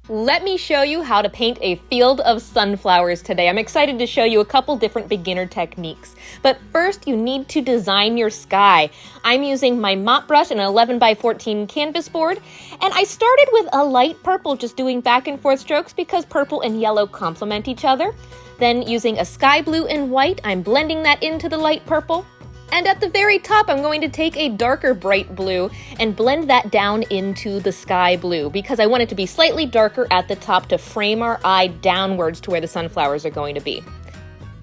Let me show you how to paint a field of sunflowers today. I'm excited to show you a couple different beginner techniques. But first, you need to design your sky. I'm using my mop brush and an 11 by 14 canvas board, and I started with a light purple, just doing back and forth strokes because purple and yellow complement each other. Then using a sky blue and white, I'm blending that into the light purple. And at the very top, I'm going to take a darker bright blue and blend that down into the sky blue because I want it to be slightly darker at the top to frame our eye downwards to where the sunflowers are going to be.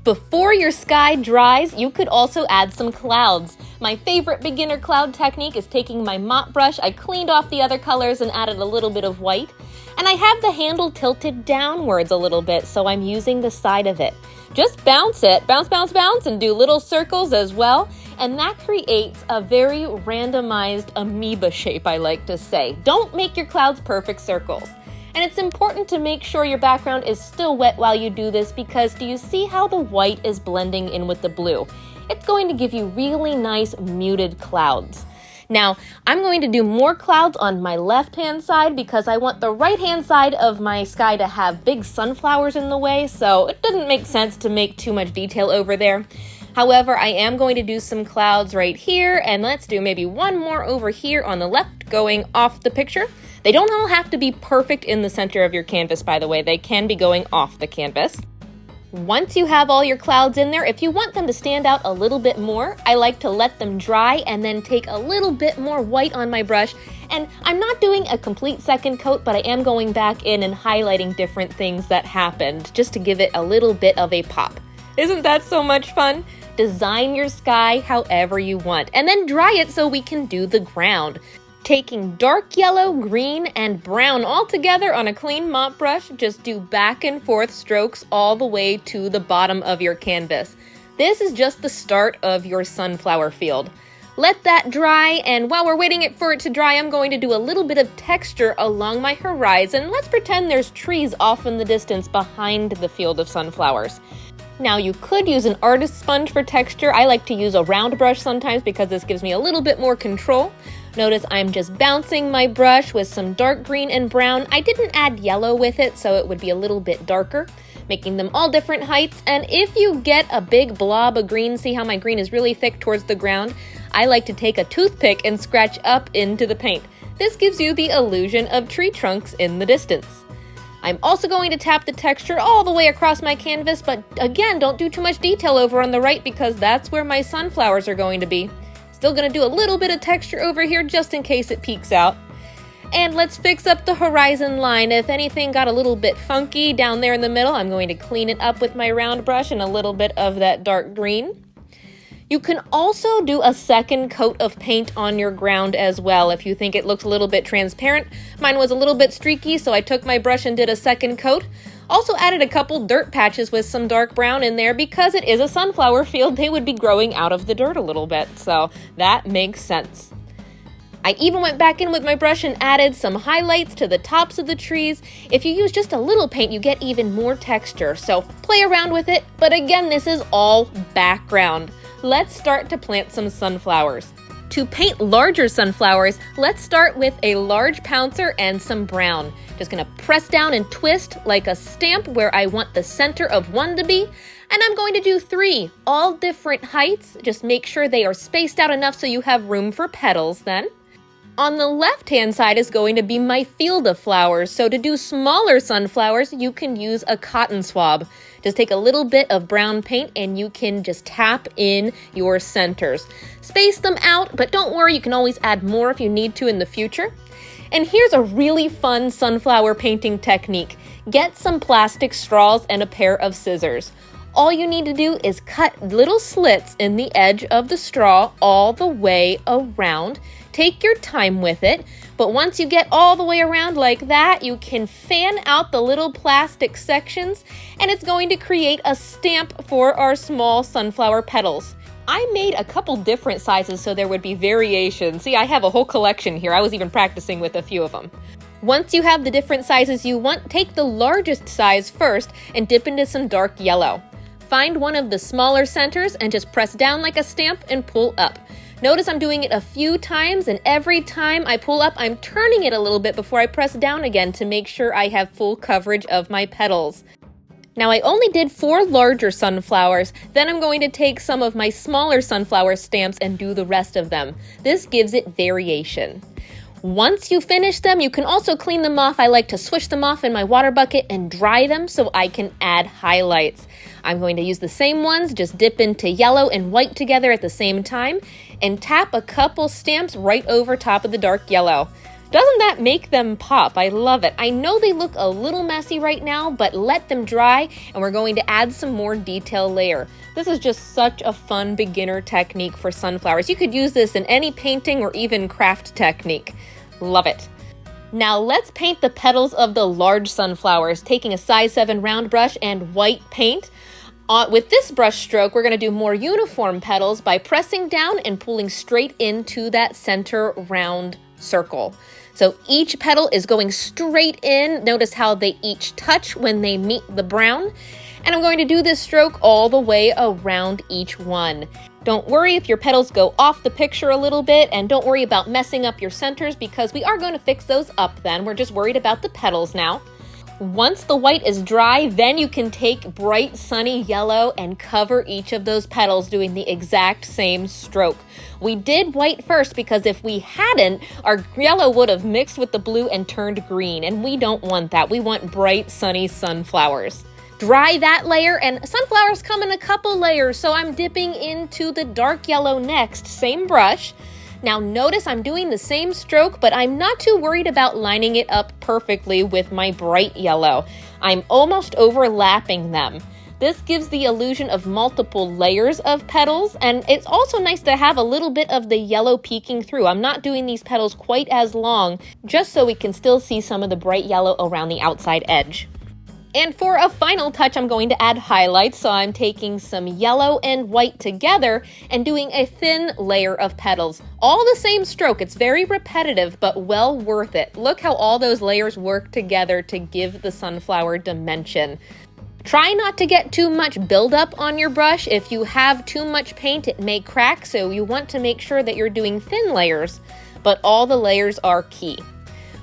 Before your sky dries, you could also add some clouds. My favorite beginner cloud technique is taking my mop brush. I cleaned off the other colors and added a little bit of white. And I have the handle tilted downwards a little bit, so I'm using the side of it. Just bounce it, bounce, bounce, bounce, and do little circles as well. And that creates a very randomized amoeba shape, I like to say. Don't make your clouds perfect circles. And it's important to make sure your background is still wet while you do this because do you see how the white is blending in with the blue? It's going to give you really nice muted clouds. Now, I'm going to do more clouds on my left-hand side because I want the right-hand side of my sky to have big sunflowers in the way, so it doesn't make sense to make too much detail over there. However, I am going to do some clouds right here, and let's do maybe one more over here on the left going off the picture. They don't all have to be perfect in the center of your canvas, by the way. They can be going off the canvas. Once you have all your clouds in there, if you want them to stand out a little bit more, I like to let them dry and then take a little bit more white on my brush. And I'm not doing a complete second coat, but I am going back in and highlighting different things that happened just to give it a little bit of a pop. Isn't that so much fun? Design your sky however you want, and then dry it so we can do the ground. Taking dark yellow, green, and brown all together on a clean mop brush, just do back and forth strokes all the way to the bottom of your canvas. This is just the start of your sunflower field. Let that dry, and while we're waiting for it to dry, I'm going to do a little bit of texture along my horizon. Let's pretend there's trees off in the distance behind the field of sunflowers. Now, you could use an artist sponge for texture. I like to use a round brush sometimes because this gives me a little bit more control. Notice I'm just bouncing my brush with some dark green and brown. I didn't add yellow with it, so it would be a little bit darker, making them all different heights. And if you get a big blob of green, see how my green is really thick towards the ground? I like to take a toothpick and scratch up into the paint. This gives you the illusion of tree trunks in the distance. I'm also going to tap the texture all the way across my canvas, but again, don't do too much detail over on the right because that's where my sunflowers are going to be. Still going to do a little bit of texture over here just in case it peeks out. And let's fix up the horizon line. If anything got a little bit funky down there in the middle, I'm going to clean it up with my round brush and a little bit of that dark green. You can also do a second coat of paint on your ground as well if you think it looks a little bit transparent. Mine was a little bit streaky, so I took my brush and did a second coat. Also added a couple dirt patches with some dark brown in there because it is a sunflower field. They would be growing out of the dirt a little bit, so that makes sense. I even went back in with my brush and added some highlights to the tops of the trees. If you use just a little paint, you get even more texture, so play around with it. But again, this is all background. Let's start to plant some sunflowers. To paint larger sunflowers, let's start with a large pouncer and some brown. Just gonna press down and twist like a stamp where I want the center of one to be. And I'm going to do 3, all different heights. Just make sure they are spaced out enough so you have room for petals then. On the left-hand side is going to be my field of flowers. So to do smaller sunflowers, you can use a cotton swab. Just take a little bit of brown paint and you can just tap in your centers. Space them out, but don't worry, you can always add more if you need to in the future. And here's a really fun sunflower painting technique. Get some plastic straws and a pair of scissors. All you need to do is cut little slits in the edge of the straw all the way around. Take your time with it, but once you get all the way around like that, you can fan out the little plastic sections, and it's going to create a stamp for our small sunflower petals. I made a couple different sizes so there would be variation. See, I have a whole collection here. I was even practicing with a few of them. Once you have the different sizes you want, take the largest size first and dip into some dark yellow. Find one of the smaller centers and just press down like a stamp and pull up. Notice I'm doing it a few times, and every time I pull up, I'm turning it a little bit before I press down again to make sure I have full coverage of my petals. Now I only did 4 larger sunflowers, then I'm going to take some of my smaller sunflower stamps and do the rest of them. This gives it variation. Once you finish them, you can also clean them off. I like to swish them off in my water bucket and dry them so I can add highlights. I'm going to use the same ones, just dip into yellow and white together at the same time, and tap a couple stamps right over top of the dark yellow. Doesn't that make them pop? I love it. I know they look a little messy right now, but let them dry, and we're going to add some more detail layer. This is just such a fun beginner technique for sunflowers. You could use this in any painting or even craft technique. Love it. Now let's paint the petals of the large sunflowers, taking a size 7 round brush and white paint. With this brush stroke, we're going to do more uniform petals by pressing down and pulling straight into that center round circle. So each petal is going straight in. Notice how they each touch when they meet the brown. And I'm going to do this stroke all the way around each one. Don't worry if your petals go off the picture a little bit, and don't worry about messing up your centers because we are going to fix those up then. We're just worried about the petals now. Once the white is dry, then you can take bright sunny yellow and cover each of those petals doing the exact same stroke. We did white first because if we hadn't, our yellow would have mixed with the blue and turned green, and we don't want that. We want bright sunny sunflowers. Dry that layer, and sunflowers come in a couple layers, so I'm dipping into the dark yellow next, same brush. Now notice I'm doing the same stroke, but I'm not too worried about lining it up perfectly with my bright yellow. I'm almost overlapping them. This gives the illusion of multiple layers of petals, and it's also nice to have a little bit of the yellow peeking through. I'm not doing these petals quite as long, just so we can still see some of the bright yellow around the outside edge. And for a final touch, I'm going to add highlights, so I'm taking some yellow and white together and doing a thin layer of petals. All the same stroke. It's very repetitive, but well worth it. Look how all those layers work together to give the sunflower dimension. Try not to get too much buildup on your brush. If you have too much paint, it may crack, so you want to make sure that you're doing thin layers, but all the layers are key.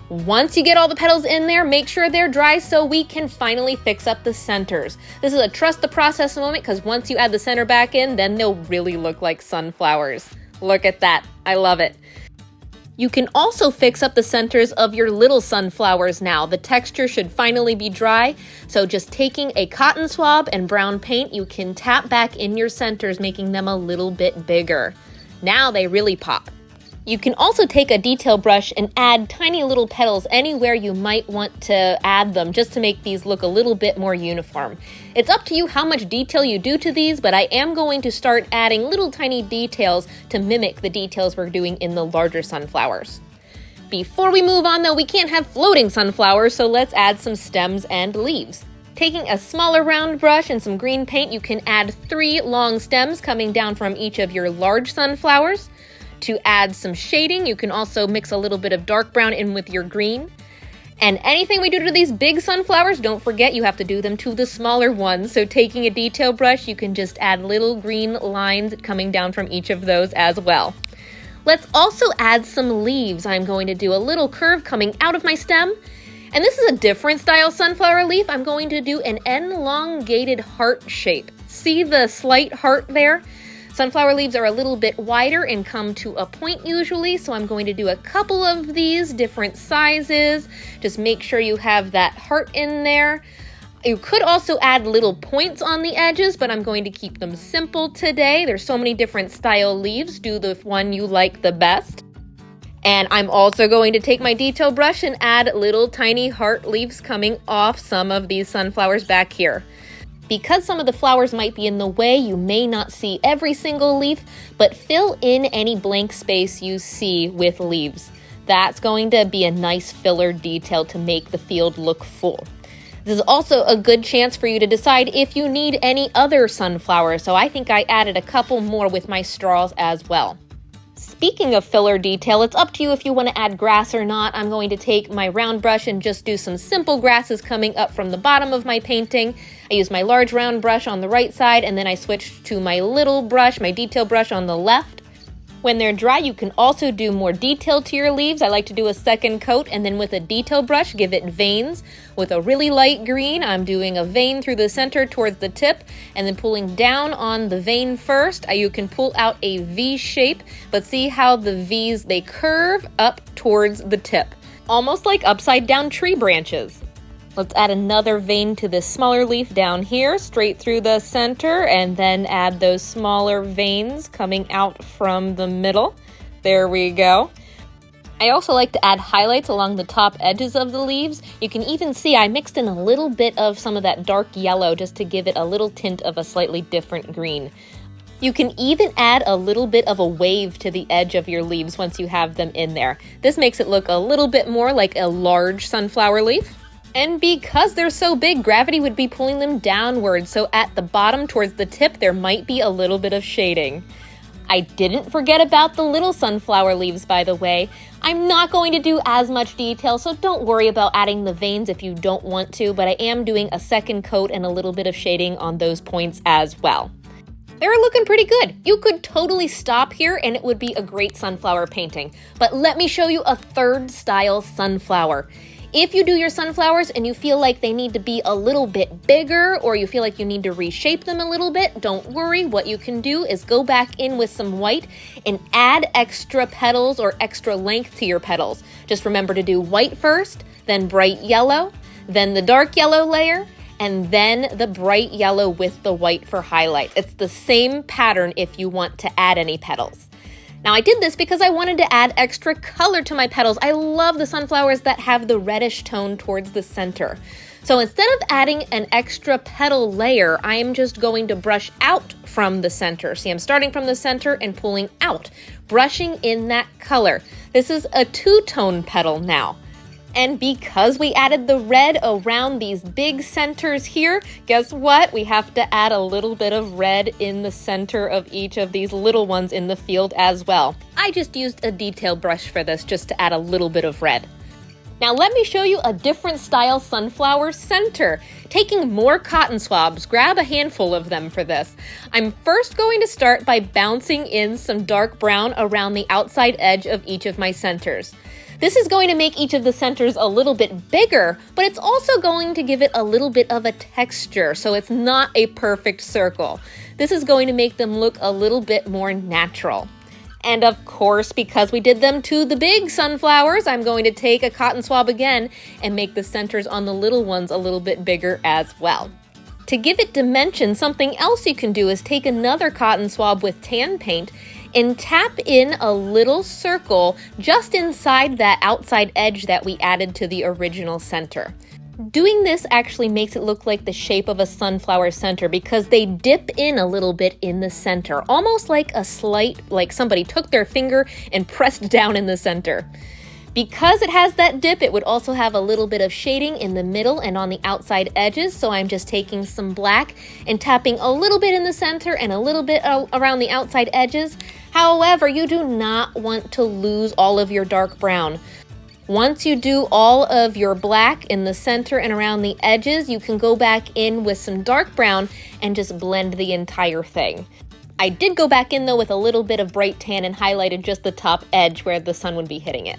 Once you get all the petals in there, make sure they're dry so we can finally fix up the centers. This is a trust the process moment because once you add the center back in, then they'll really look like sunflowers. Look at that. I love it. You can also fix up the centers of your little sunflowers now. The texture should finally be dry, so just taking a cotton swab and brown paint, you can tap back in your centers, making them a little bit bigger. Now they really pop. You can also take a detail brush and add tiny little petals anywhere you might want to add them, just to make these look a little bit more uniform. It's up to you how much detail you do to these, but I am going to start adding little tiny details to mimic the details we're doing in the larger sunflowers. Before we move on though, we can't have floating sunflowers, so let's add some stems and leaves. Taking a smaller round brush and some green paint, you can add 3 long stems coming down from each of your large sunflowers. To add some shading, you can also mix a little bit of dark brown in with your green. And anything we do to these big sunflowers, don't forget you have to do them to the smaller ones. So taking a detail brush, you can just add little green lines coming down from each of those as well. Let's also add some leaves. I'm going to do a little curve coming out of my stem. And this is a different style sunflower leaf. I'm going to do an elongated heart shape. See the slight heart there? Sunflower leaves are a little bit wider and come to a point usually, so I'm going to do a couple of these different sizes. Just make sure you have that heart in there. You could also add little points on the edges, but I'm going to keep them simple today. There's so many different style leaves. Do the one you like the best. And I'm also going to take my detail brush and add little tiny heart leaves coming off some of these sunflowers back here. Because some of the flowers might be in the way, you may not see every single leaf, but fill in any blank space you see with leaves. That's going to be a nice filler detail to make the field look full. This is also a good chance for you to decide if you need any other sunflowers, so I think I added a couple more with my straws as well. Speaking of filler detail, it's up to you if you want to add grass or not. I'm going to take my round brush and just do some simple grasses coming up from the bottom of my painting. I use my large round brush on the right side, and then I switch to my little brush, my detail brush on the left. When they're dry, you can also do more detail to your leaves. I like to do a second coat and then with a detail brush, give it veins. With a really light green, I'm doing a vein through the center towards the tip and then pulling down on the vein first. You can pull out a V shape, but see how the V's, they curve up towards the tip, almost like upside down tree branches. Let's add another vein to this smaller leaf down here, straight through the center, and then add those smaller veins coming out from the middle. There we go. I also like to add highlights along the top edges of the leaves. You can even see I mixed in a little bit of some of that dark yellow just to give it a little tint of a slightly different green. You can even add a little bit of a wave to the edge of your leaves once you have them in there. This makes it look a little bit more like a large sunflower leaf. And because they're so big, gravity would be pulling them downward, so at the bottom towards the tip, there might be a little bit of shading. I didn't forget about the little sunflower leaves, by the way. I'm not going to do as much detail, so don't worry about adding the veins if you don't want to, but I am doing a second coat and a little bit of shading on those points as well. They're looking pretty good. You could totally stop here and it would be a great sunflower painting. But let me show you a third style sunflower. If you do your sunflowers and you feel like they need to be a little bit bigger or you feel like you need to reshape them a little bit, don't worry. What you can do is go back in with some white and add extra petals or extra length to your petals. Just remember to do white first, then bright yellow, then the dark yellow layer, and then the bright yellow with the white for highlight. It's the same pattern if you want to add any petals. Now I did this because I wanted to add extra color to my petals. I love the sunflowers that have the reddish tone towards the center. So instead of adding an extra petal layer, I am just going to brush out from the center. See, I'm starting from the center and pulling out, brushing in that color. This is a two-tone petal now. And because we added the red around these big centers here, guess what? We have to add a little bit of red in the center of each of these little ones in the field as well. I just used a detail brush for this just to add a little bit of red. Now let me show you a different style sunflower center. Taking more cotton swabs, grab a handful of them for this. I'm first going to start by bouncing in some dark brown around the outside edge of each of my centers. This is going to make each of the centers a little bit bigger, but it's also going to give it a little bit of a texture, so it's not a perfect circle. This is going to make them look a little bit more natural. And of course, because we did them to the big sunflowers, I'm going to take a cotton swab again and make the centers on the little ones a little bit bigger as well. To give it dimension, something else you can do is take another cotton swab with tan paint and tap in a little circle just inside that outside edge that we added to the original center. Doing this actually makes it look like the shape of a sunflower center because they dip in a little bit in the center, almost like like somebody took their finger and pressed down in the center. Because it has that dip, it would also have a little bit of shading in the middle and on the outside edges, so I'm just taking some black and tapping a little bit in the center and a little bit around the outside edges. However, you do not want to lose all of your dark brown. Once you do all of your black in the center and around the edges, you can go back in with some dark brown and just blend the entire thing. I did go back in though with a little bit of bright tan and highlighted just the top edge where the sun would be hitting it.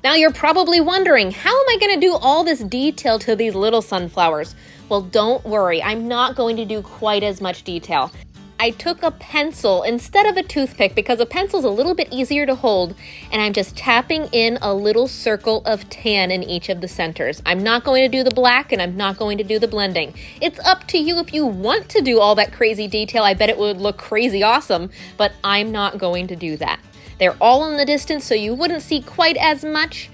Now you're probably wondering, how am I going to do all this detail to these little sunflowers? Well, don't worry, I'm not going to do quite as much detail. I took a pencil instead of a toothpick because a pencil's a little bit easier to hold, and I'm just tapping in a little circle of tan in each of the centers. I'm not going to do the black and I'm not going to do the blending. It's up to you if you want to do all that crazy detail. I bet it would look crazy awesome, but I'm not going to do that. They're all in the distance, so you wouldn't see quite as much.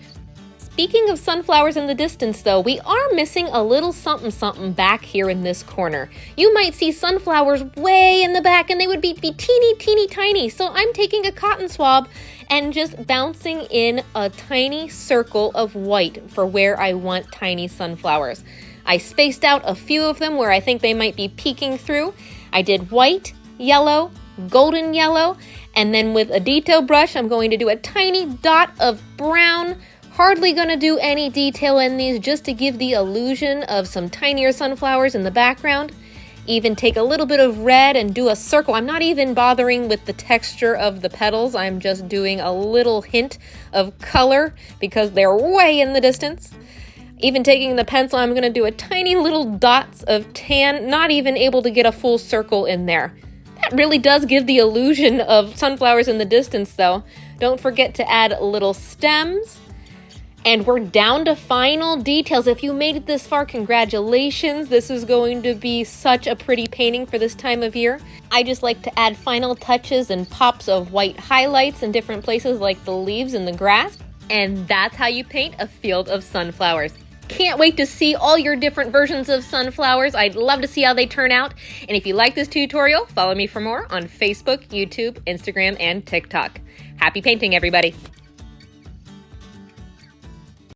Speaking of sunflowers in the distance though, we are missing a little something back here in this corner. You might see sunflowers way in the back and they would be teeny tiny. So I'm taking a cotton swab and just bouncing in a tiny circle of white for where I want tiny sunflowers. I spaced out a few of them where I think they might be peeking through. I did white, yellow, golden yellow, and then with a detail brush, I'm going to do a tiny dot of brown. Hardly going to do any detail in these just to give the illusion of some tinier sunflowers in the background. Even take a little bit of red and do a circle. I'm not even bothering with the texture of the petals. I'm just doing a little hint of color because they're way in the distance. Even taking the pencil, I'm going to do a tiny little dots of tan, not even able to get a full circle in there. That really does give the illusion of sunflowers in the distance though. Don't forget to add little stems. And we're down to final details. If you made it this far, congratulations. This is going to be such a pretty painting for this time of year. I just like to add final touches and pops of white highlights in different places like the leaves and the grass. And that's how you paint a field of sunflowers. Can't wait to see all your different versions of sunflowers. I'd love to see how they turn out. And if you like this tutorial, follow me for more on Facebook, YouTube, Instagram, and TikTok. Happy painting, everybody.